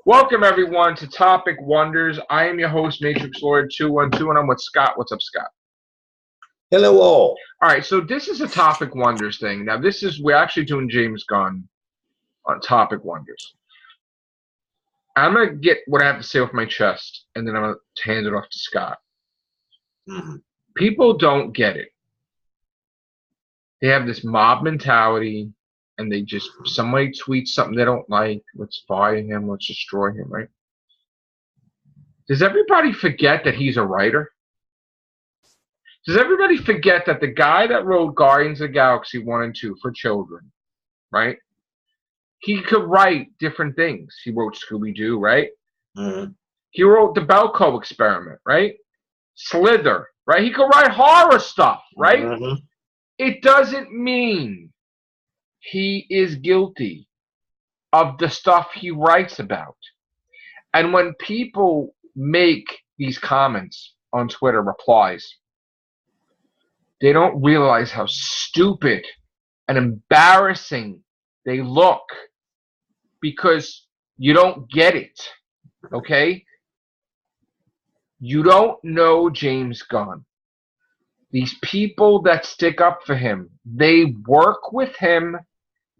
Welcome, everyone, to Topic Wonders. I am your host, Matrixlord212, and I'm with Scott. What's up, Scott? Hello, all. All right, so this is a Topic Wonders thing. Now, we're actually doing James Gunn on Topic Wonders. I'm going to get what I have to say off my chest, and then I'm going to hand it off to Scott. People don't get it. They have this mob mentality, and they just, somebody tweets something they don't like, let's fire him, let's destroy him, right? Does everybody forget that he's a writer? Does everybody forget that the guy that wrote Guardians of the Galaxy 1 and 2 for children, right? He could write different things. He wrote Scooby-Doo, right? He wrote the Belko Experiment, right? Slither, right? He could write horror stuff, right? It doesn't mean he is guilty of the stuff he writes about. And when people make these comments on Twitter, replies, they don't realize how stupid and embarrassing they look because you don't get it, okay? You don't know James Gunn. These people that stick up for him, they work with him.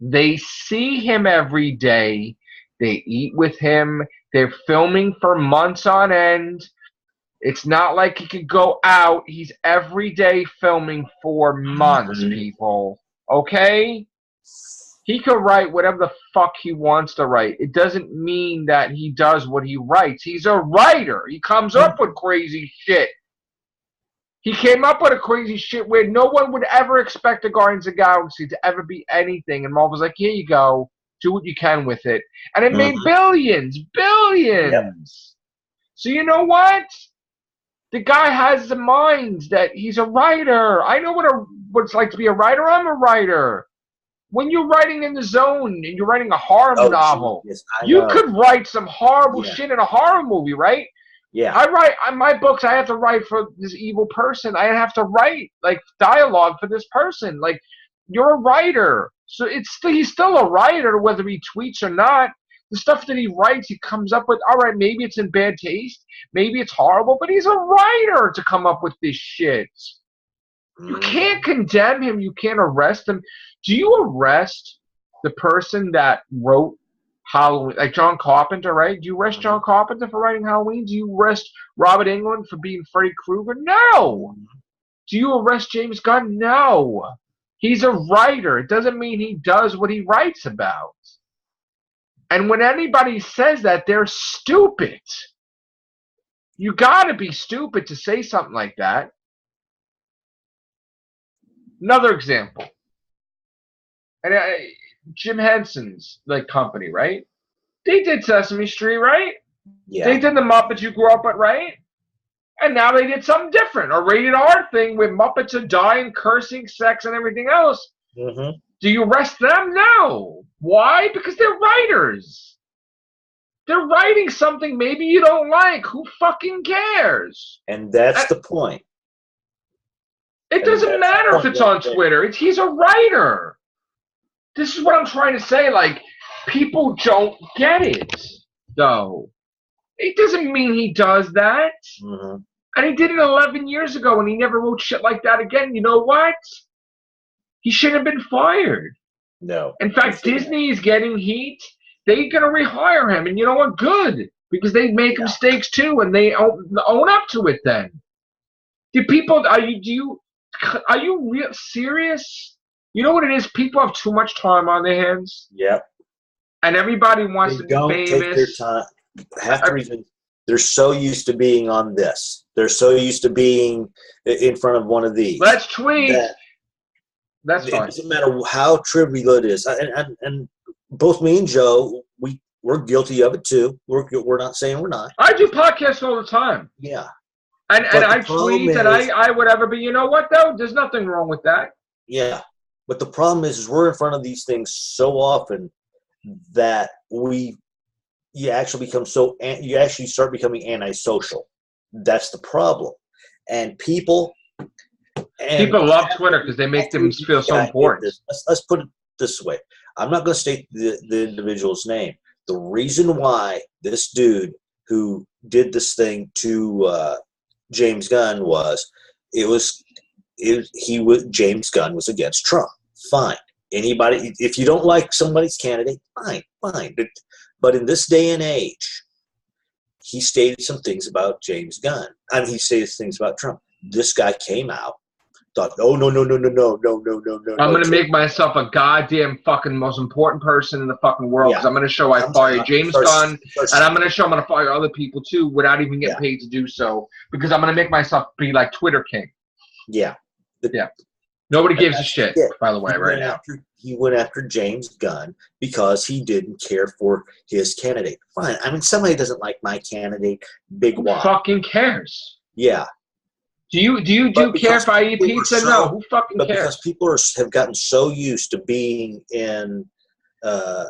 They see him every day. They eat with him. They're filming for months on end. It's not like he could go out. He's every day filming for months, people. Okay? He could write whatever the fuck he wants to write. It doesn't mean that he does what he writes. He's a writer. He comes up with crazy shit. He came up with a crazy shit where no one would ever expect the Guardians of the Galaxy to ever be anything. And Marvel's like, here you go. Do what you can with it. And it made billions. Yep. So you know what? The guy has the mind that he's a writer. I know what it's like to be a writer. I'm a writer. When you're writing in the zone and you're writing a horror novel, you could write some horrible shit in a horror movie, right? Yeah. I write on my books. I have to write for this evil person. I have to write like dialogue for this person. Like, you're a writer, so he's still a writer, whether he tweets or not. The stuff that he writes, he comes up with. All right, maybe it's in bad taste, maybe it's horrible, but he's a writer to come up with this shit. You can't condemn him. You can't arrest him. Do you arrest the person that wrote Halloween, like John Carpenter, right? Do you arrest John Carpenter for writing Halloween? Do you arrest Robert Englund for being Freddy Krueger? No. Do you arrest James Gunn? No. He's a writer. It doesn't mean he does what he writes about. And when anybody says that, they're stupid. You gotta be stupid to say something like that. Another example. And Jim Henson's company, right? They did Sesame Street, right? Yeah. They did the Muppets you grew up with, right? And now they did something different, a rated R thing where Muppets are dying, cursing, sex, and everything else. Do you arrest them? No. Why? Because they're writers. They're writing something maybe you don't like. Who fucking cares? And that's the point. It doesn't matter if it's on Twitter. He's a writer. This is what I'm trying to say. Like, people don't get it, though. It doesn't mean he does that. And he did it 11 years ago, and he never wrote shit like that again. You know what? He shouldn't have been fired. No. In fact, Disney is getting heat. They're going to rehire him. And you know what? Good. Because they make mistakes, too, and they own up to it then. Are you real serious? You know what it is? People have too much time on their hands. Yep. And everybody wants to be famous. Take their time. They're so used to being on this. They're so used to being in front of one of these. Let's tweet. That's fine. It doesn't matter how trivial it is. And both me and Joe, we're guilty of it too. We're not saying we're not. I do podcasts all the time. Yeah. And I tweet and I whatever. But you know what, though? There's nothing wrong with that. Yeah. But the problem is we're in front of these things so often that you actually start becoming antisocial. That's the problem. And people love Twitter because they make them feel so important. Let's put it this way. I'm not going to state the individual's name, The reason why this dude who did this thing to James Gunn James Gunn was against Trump. Fine. Anybody, if you don't like somebody's candidate, fine. But in this day and age, he stated some things about James Gunn. I mean, he stated things about Trump. This guy came out, thought, oh, no. I'm going to make myself a goddamn fucking most important person in the fucking world because I'm going to show I fired James Gunn, and I'm going to show I'm going to fire other people too without even getting paid to do so because I'm going to make myself be like Twitter king. Yeah. Nobody gives a shit, by the way, right now. He went after James Gunn because he didn't care for his candidate. Fine. I mean, somebody doesn't like my candidate. Big Who why? fucking cares? Yeah. Do you care if I eat pizza? No. Who fucking cares? Because people have gotten so used to being in a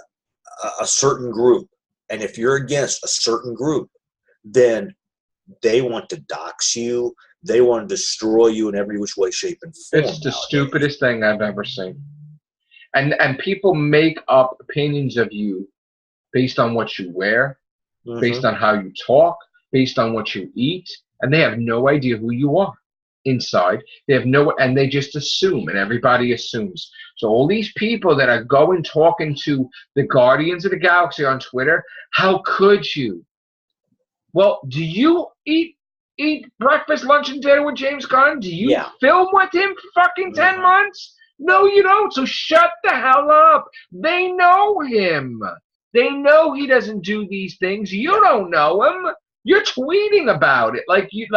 certain group, and if you're against a certain group, then they want to dox you. They want to destroy you in every which way, shape, and form. It's the stupidest thing I've ever seen. And people make up opinions of you based on what you wear, based on how you talk, based on what you eat, and they have no idea who you are inside. They have and they just assume, and everybody assumes. So all these people that are talking to the Guardians of the Galaxy on Twitter, how could you? Well, do you eat breakfast, lunch, and dinner with James Gunn? Do you film with him for fucking 10 months? No, you don't. So shut the hell up. They know him. They know he doesn't do these things. You don't know him. You're tweeting about it like you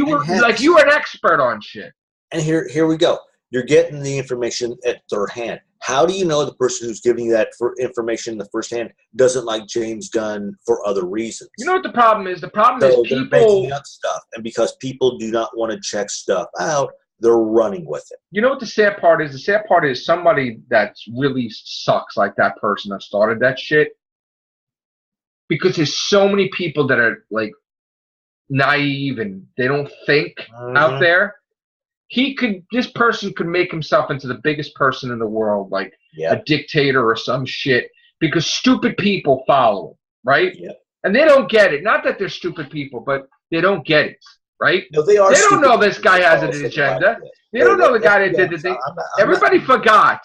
were an expert on shit. And here we go. You're getting the information at third hand. How do you know the person who's giving you that information in the first hand doesn't like James Gunn for other reasons? You know what the problem is? The problem is people making up stuff, and because people do not want to check stuff out, they're running with it. You know what the sad part is? The sad part is somebody that really sucks like that person that started that shit. Because there's so many people that are like naive and they don't think out there. This person could make himself into the biggest person in the world, like a dictator or some shit, because stupid people follow him, right? Yeah. And they don't get it. Not that they're stupid people, but they don't get it, right? No, they are. They don't know this guy has an agenda. They don't know the guy that did the thing. Everybody forgot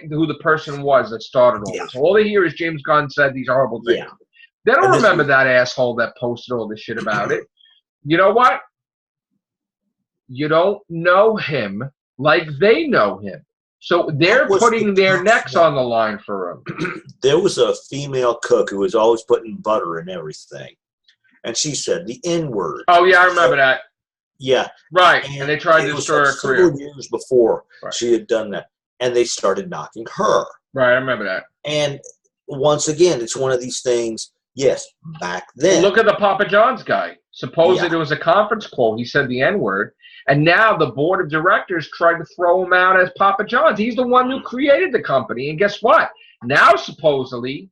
who the person was that started all this. All they hear is James Gunn said these horrible things. Yeah. They don't remember that asshole that posted all this shit about it. You know what? You don't know him like they know him. So they're putting their necks on the line for him. There was a female cook who was always putting butter in everything. And she said the N-word. Oh, yeah, I remember that. Yeah. Right. And they tried to destroy her career. Several years before she had done that. And they started knocking her. Right, I remember that. And once again, it's one of these things. Yes, back then. Look at the Papa John's guy. Supposedly there was a conference call. He said the N-word. And now the board of directors tried to throw him out as Papa John's. He's the one who created the company. And guess what? Now, supposedly,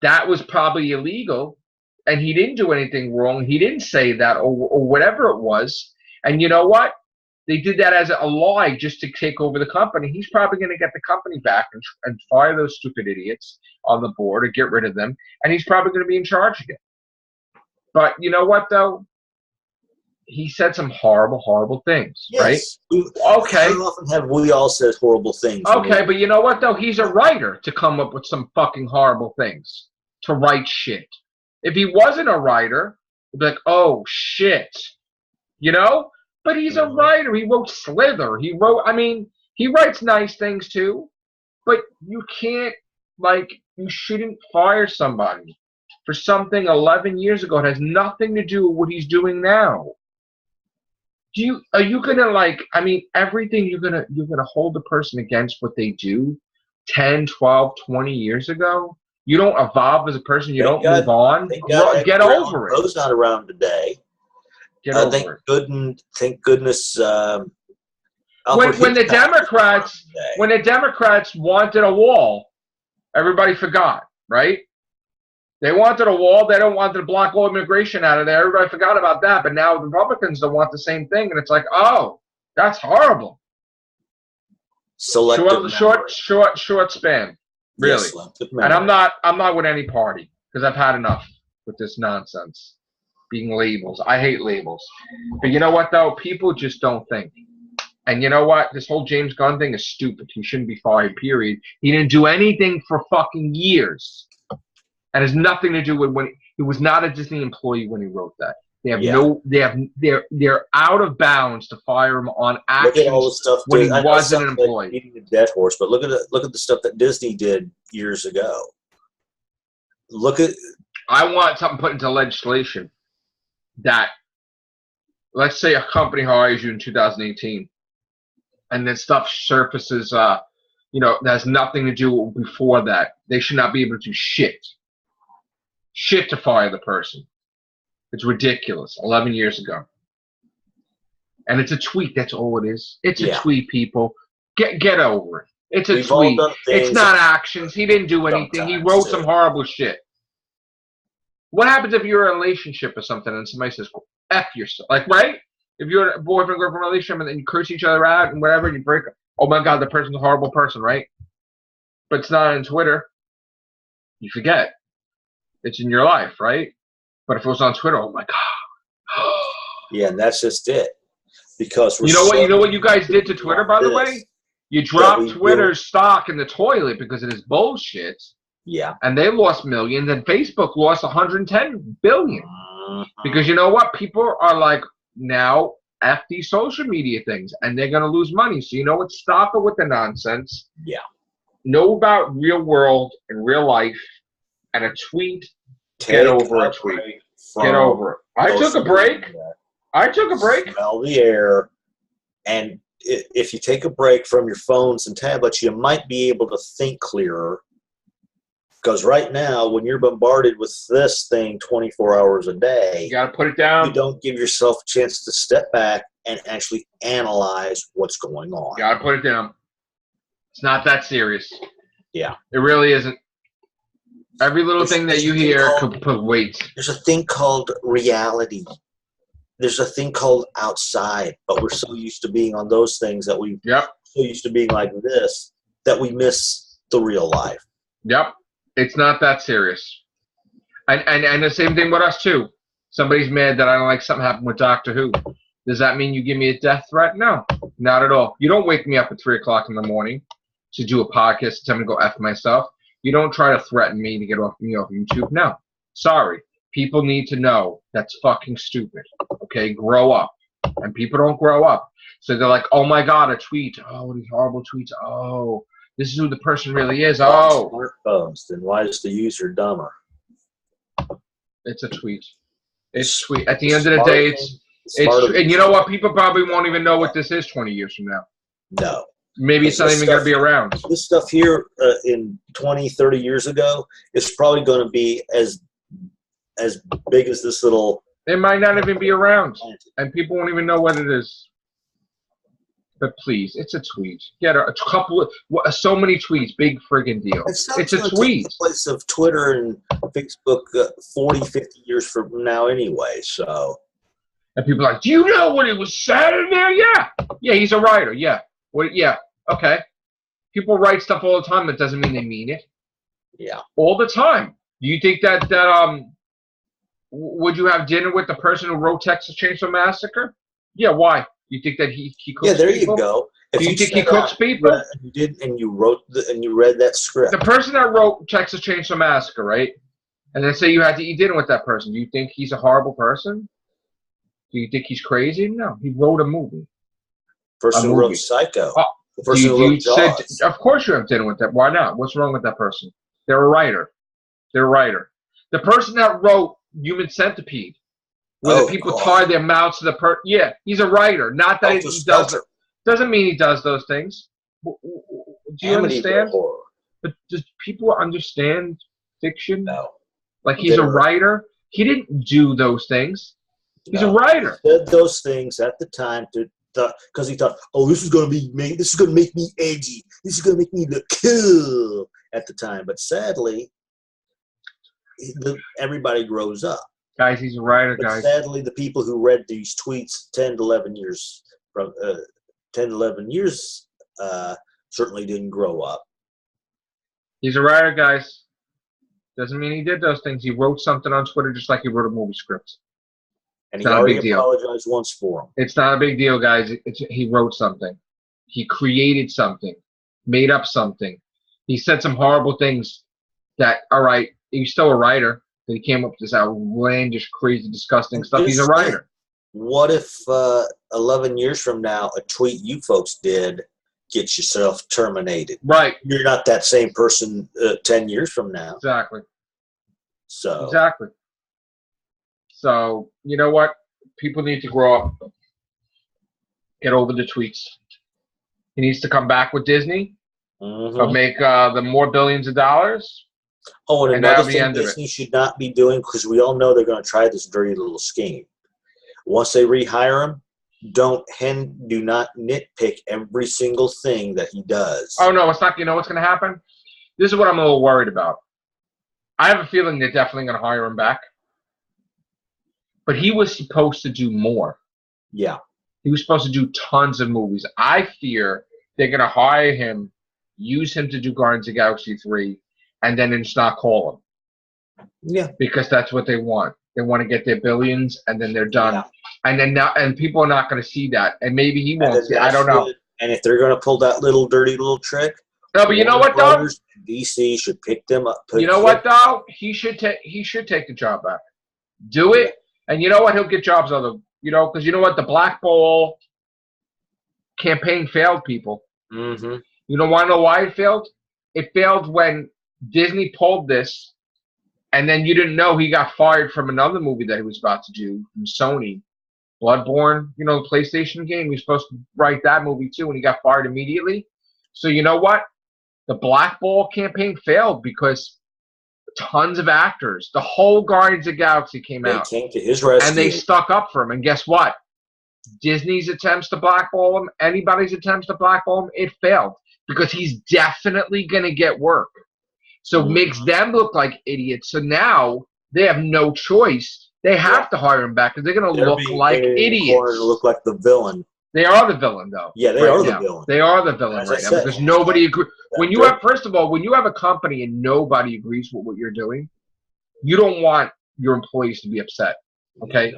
that was probably illegal. And he didn't do anything wrong. He didn't say that or whatever it was. And you know what? They did that as a lie just to take over the company. He's probably going to get the company back and fire those stupid idiots on the board or get rid of them. And he's probably going to be in charge again. But you know what, though? He said some horrible, horrible things, right? Okay. How often have we all said horrible things? Okay, but you know what, though? He's a writer to come up with some fucking horrible things, to write shit. If he wasn't a writer, it'd be like, oh, shit. You know? But he's a writer. He wrote Slither. He writes nice things, too. But you can't, you shouldn't fire somebody for something 11 years ago. It has nothing to do with what he's doing now. Are you gonna everything you're gonna hold the person against what they do 10, 12, 20 years ago? You don't evolve as a person, you don't move on. Get over it. Bro's not around today. Get over it. Thank goodness when the Democrats wanted a wall, everybody forgot, right? They wanted a wall. They don't want to block all immigration out of there. Everybody forgot about that. But now the Republicans don't want the same thing. And it's like, oh, that's horrible. Short span. Really. Yes, Slim. Good And memory. I'm not with any party because I've had enough with this nonsense. Being labels. I hate labels. But you know what though? People just don't think. And you know what? This whole James Gunn thing is stupid. He shouldn't be fired, period. He didn't do anything for fucking years. And has nothing to do with when he was not a Disney employee when he wrote that. They have Yeah. they're out of bounds to fire him on Look at all the actions stuff when he I know it wasn't an sounds like employee. beating a dead horse, but look at the stuff that Disney did years ago. Look at I want something put into legislation that, let's say a company hires you in 2018 and then stuff surfaces, that has nothing to do before that. They should not be able to do shit to fire the person. It's ridiculous. 11 years ago. And it's a tweet. That's all it is. It's a tweet, people. Get over it. It's a we've all tweet. done things It's not actions. He didn't do anything. He wrote some horrible shit. What happens if you're in a relationship or something and somebody says, F yourself? Like, right? If you're a boyfriend, girlfriend relationship and then you curse each other out and whatever and you break up, oh my God, the person's a horrible person, right? But it's not on Twitter. You forget. It's in your life, right? But if it was on Twitter, oh my God. Yeah, and that's just it. Because you know what you guys did to Twitter, by the way? You dropped Twitter's stock in the toilet because of this bullshit. Yeah. And they lost millions, and Facebook lost 110 billion. Because you know what? People are like, now F these social media things, and they're going to lose money. So you know what? Stop it with the nonsense. Yeah. Know about real world and real life, and a tweet. Get over a tweet. Get over it. I took a break. Smell the air. And if you take a break from your phones and tablets, you might be able to think clearer. Because right now, when you're bombarded with this thing 24 hours a day, you got to put it down. You don't give yourself a chance to step back and actually analyze what's going on. You got to put it down. It's not that serious. Yeah. It really isn't. Every little thing that you hear could put weight. There's a thing called reality. There's a thing called outside, but we're so used to being on those things that so used to being like this that we miss the real life. Yep. It's not that serious. And the same thing with us, too. Somebody's mad that I don't like something happened with Doctor Who. Does that mean you give me a death threat? No, not at all. You don't wake me up at 3 o'clock in the morning to do a podcast and tell me to go F myself. You don't try to threaten me to get me off YouTube. No. Sorry. People need to know that's fucking stupid. Okay? Grow up. And people don't grow up. So they're like, oh my God, a tweet. Oh, these horrible tweets. Oh. This is who the person really is. Oh. Smartphones, then why is the user dumber? It's a tweet. It's tweet. At the end of the day, it's and you know what? People probably won't even know what this is 20 years from now. No. Maybe it's not even going to be around. This stuff here in 20, 30 years ago is probably going to be as big as this little... It might not even be around. And people won't even know what it is. But please, it's a tweet. Get a couple of so many tweets, big friggin' deal. It's a tweet. The place of Twitter and Facebook 40, 50 years from now anyway. So, and people are like, do you know what it was said in there? Yeah, he's a writer. Yeah, okay. People write stuff all the time. That doesn't mean they mean it. Yeah, all the time. Do you think that would you have dinner with the person who wrote Texas Chainsaw Massacre? Yeah, why? You think that he cooks people? Yeah, there you go. Do you think he cooks people? And you did, and you wrote and you read that script. The person that wrote Texas Chainsaw Massacre, right? And then say you had to eat dinner with that person. Do you think he's a horrible person? Do you think he's crazy? No, he wrote a movie. Person who wrote Psycho. The person who wrote Jaws. Of course you have dinner with them. Why not? What's wrong with that person? They're a writer. The person that wrote Human Centipede, where the people tie their mouths to the he's a writer. Not that he does it. Doesn't mean he does those things. Do you understand? But does people understand fiction? No. Like he's a writer? He didn't do those things. He's a writer. He did those things at the time because he thought, oh, this is going to make me edgy. This is going to make me look cool at the time. But sadly, everybody grows up. Guys, he's a writer, but guys. Sadly, the people who read these tweets 10 to 11 years certainly didn't grow up. He's a writer, guys. Doesn't mean he did those things. He wrote something on Twitter just like he wrote a movie script. And It's he not a already big deal. apologized once for him. It's not a big deal, guys. He wrote something. He created something. Made up something. He said some horrible things that, all right, he's still a writer. But he came up with this outlandish, crazy, disgusting stuff. He's a writer. What if 11 years from now, a tweet you folks did gets yourself terminated? Right. You're not that same person 10 years from now. Exactly. So. Exactly. So, you know what? People need to grow up. Get over the tweets. He needs to come back with Disney. Mm-hmm. Make the more billions of dollars. Oh, and another thing the Disney should not be doing, because we all know they're going to try this dirty little scheme. Once they rehire him, do not nitpick every single thing that he does. Oh, no, it's not. You know what's going to happen? This is what I'm a little worried about. I have a feeling they're definitely going to hire him back. But he was supposed to do more. Yeah. He was supposed to do tons of movies. I fear they're going to hire him, use him to do Guardians of the Galaxy 3, and then just not call him. Yeah. Because that's what they want. They want to get their billions, and then they're done. Yeah. And then people are not going to see that. And maybe he won't see it. I don't know. And if they're going to pull that dirty little trick, no, but you know what, though? DC should pick them up. You know what, though? He should take the job back. Do it. And you know what? He'll get jobs because you know what? The Black Ball campaign failed, people. Mm-hmm. You don't want to know why it failed? It failed when Disney pulled this, and then you didn't know he got fired from another movie that he was about to do from Sony. Bloodborne, the PlayStation game. He was supposed to write that movie too, and he got fired immediately. So you know what? The Black Ball campaign failed because tons of actors, the whole Guardians of the Galaxy came out. They came to his rescue. And they stuck up for him. And guess what? Disney's attempts to blackball him, anybody's attempts to blackball him, it failed. Because he's definitely going to get work. So it makes them look like idiots. So now they have no choice. They have to hire him back because they're going to look like idiots. To look like the villain. They are the villain, though. Yeah, they are the villain. They are the villain right now because nobody agrees. When you have, first of all, when you have a company and nobody agrees with what you're doing, you don't want your employees to be upset. Okay,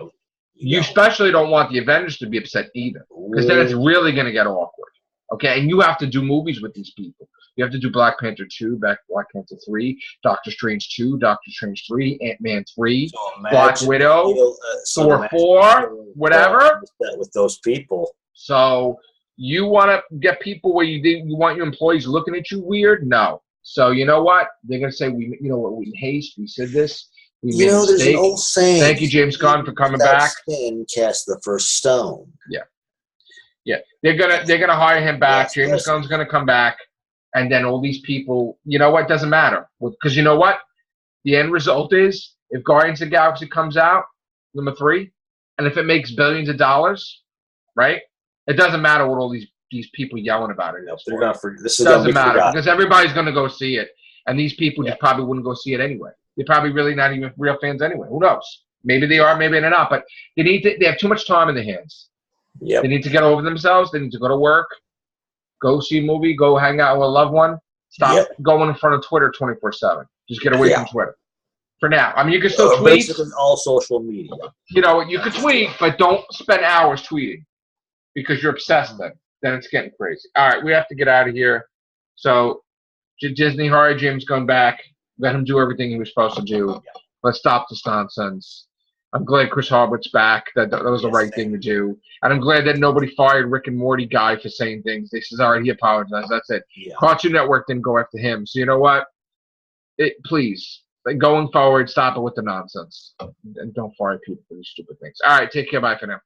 you especially don't want the Avengers to be upset either, because then it's really going to get awkward. Okay, and you have to do movies with these people. You have to do Black Panther 2, Black Panther 3, Doctor Strange 2, Doctor Strange 3, Ant-Man 3, Black Widow, Thor 4, whatever. With those people. So you want to get people where you want your employees looking at you weird? No. So you know what? They're going to say, we in haste, we said this. We made a mistake. There's an old saying. Thank you, James Gunn, for coming back. Sin cast the first stone. Yeah. Yeah. They're gonna hire him back. James Gunn's going to come back. And then all these people, you know what? Doesn't matter. Because you know what? The end result is, if Guardians of the Galaxy comes out, number 3, and if it makes billions of dollars, right? It doesn't matter what all these people yelling about it. This doesn't matter because everybody's going to go see it. And these people just probably wouldn't go see it anyway. They're probably really not even real fans anyway. Who knows? Maybe they are, maybe they're not. But they have too much time in their hands. Yep. They need to get over themselves. They need to go to work. Go see a movie. Go hang out with a loved one. Stop going in front of Twitter 24/7. Just get away from Twitter. For now. I mean, you can still tweet. Basically all social media. You can tweet, but don't spend hours tweeting because you're obsessed then. Then it's getting crazy. All right, we have to get out of here. So Disney hired James Gunn back. Let him do everything he was supposed to do. Let's stop this nonsense. I'm glad Chris Harwood's back. That was the right thing to do. And I'm glad that nobody fired Rick and Morty guy for saying things. They says, all right, he apologized. That's it. Yeah. Cartoon Network didn't go after him. So you know what? Please, going forward, stop it with the nonsense. And don't fire people for these stupid things. All right, take care. Bye for now.